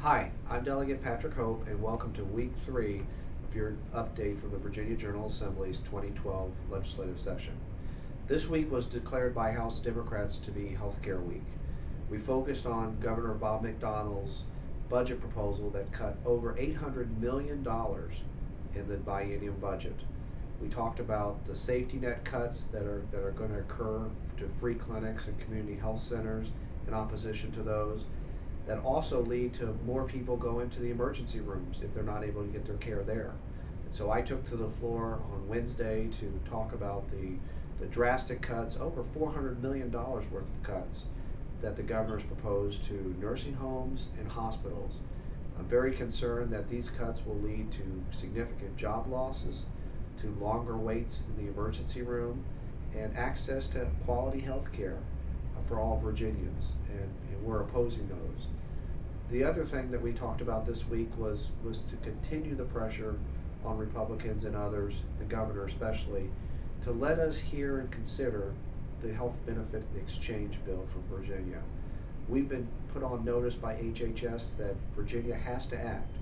Hi, I'm Delegate Patrick Hope, and welcome to Week 3 of your update from the Virginia General Assembly's 2012 legislative session. This week was declared by House Democrats to be Healthcare Week. We focused on Governor Bob McDonnell's budget proposal that cut over $800 million in the biennium budget. We talked about the safety net cuts that are going to occur to free clinics and community health centers in opposition to those, that also lead to more people going to the emergency rooms if they're not able to get their care there. And so I took to the floor on Wednesday to talk about the drastic cuts, over $400 million worth of cuts, that the governor's proposed to nursing homes and hospitals. I'm very concerned that these cuts will lead to significant job losses, to longer waits in the emergency room, and access to quality health care for all Virginians, and we're opposing those. The other thing that we talked about this week was to continue the pressure on Republicans and others, the governor especially, to let us hear and consider the health benefit exchange bill for Virginia. We've been put on notice by HHS that Virginia has to act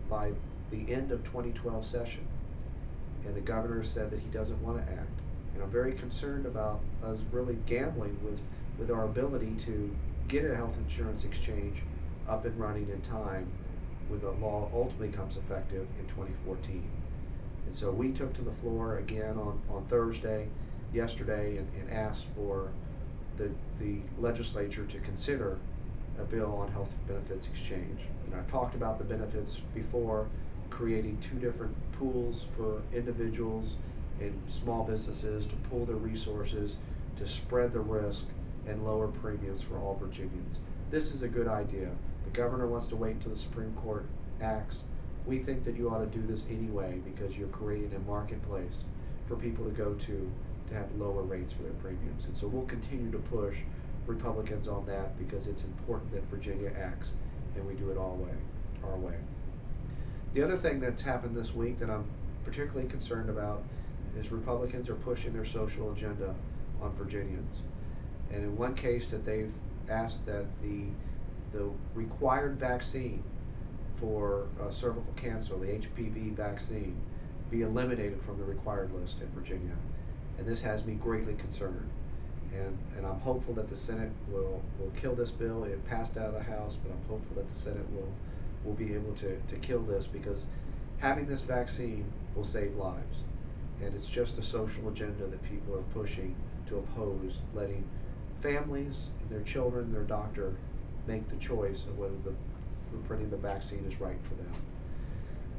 by the end of 2012 session, and the governor said that he doesn't want to act. And I'm very concerned about us really gambling with our ability to get a health insurance exchange up and running in time when the law ultimately becomes effective in 2014. And so we took to the floor again on Thursday, yesterday, and asked for the legislature to consider a bill on health benefits exchange. And I've talked about the benefits before, creating two different pools for individuals and small businesses to pool their resources to spread the risk and lower premiums for all Virginians. This is a good idea. The governor wants to wait until the Supreme Court acts. We think that you ought to do this anyway because you're creating a marketplace for people to go to have lower rates for their premiums. And so we'll continue to push Republicans on that because it's important that Virginia acts and we do it our way. The other thing that's happened this week that I'm particularly concerned about is Republicans are pushing their social agenda on Virginians. And in one case that they've asked that the required vaccine for cervical cancer, the HPV vaccine, be eliminated from the required list in Virginia. And this has me greatly concerned. And I'm hopeful that the Senate will kill this bill. It passed out of the House, but I'm hopeful that the Senate will be able to kill this, because having this vaccine will save lives. And it's just a social agenda that people are pushing to oppose, letting families and their children and their doctor make the choice of whether putting the vaccine is right for them.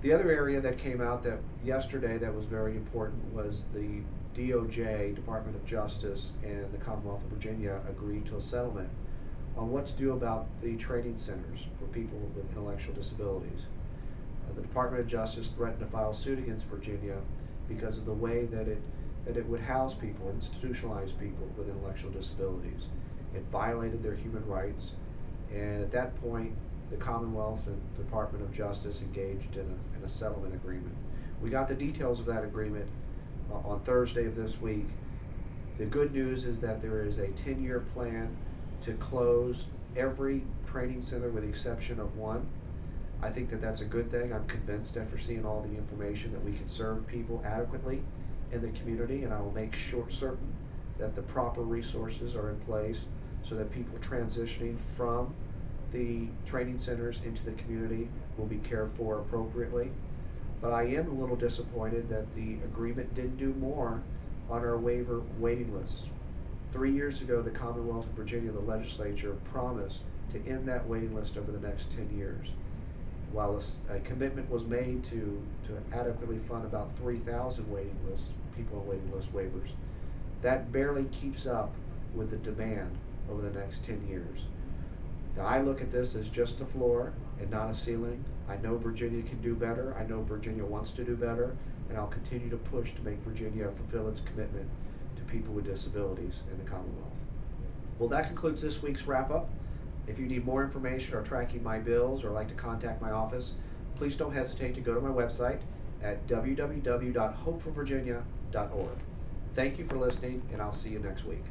The other area that came out that yesterday that was very important was the DOJ, Department of Justice, and the Commonwealth of Virginia agreed to a settlement on what to do about the training centers for people with intellectual disabilities. The Department of Justice threatened to file suit against Virginia because of the way that it would house people, institutionalize people with intellectual disabilities. It violated their human rights, and at that point, the Commonwealth and Department of Justice engaged in a settlement agreement. We got the details of that agreement on Thursday of this week. The good news is that there is a 10-year plan to close every training center with the exception of one. I think that that's a good thing. I'm convinced after seeing all the information that we can serve people adequately in the community, and I will make certain that the proper resources are in place so that people transitioning from the training centers into the community will be cared for appropriately. But I am a little disappointed that the agreement didn't do more on our waiver waiting lists. 3 years ago, the Commonwealth of Virginia, the legislature, promised to end that waiting list over the next 10 years. While a commitment was made to adequately fund about 3,000 waiting lists, people on waiting list waivers, that barely keeps up with the demand over the next 10 years. Now, I look at this as just a floor and not a ceiling. I know Virginia can do better. I know Virginia wants to do better, and I'll continue to push to make Virginia fulfill its commitment to people with disabilities in the Commonwealth. Well, that concludes this week's wrap-up. If you need more information or tracking my bills or like to contact my office, please don't hesitate to go to my website at www.hopeforvirginia.org. Thank you for listening, and I'll see you next week.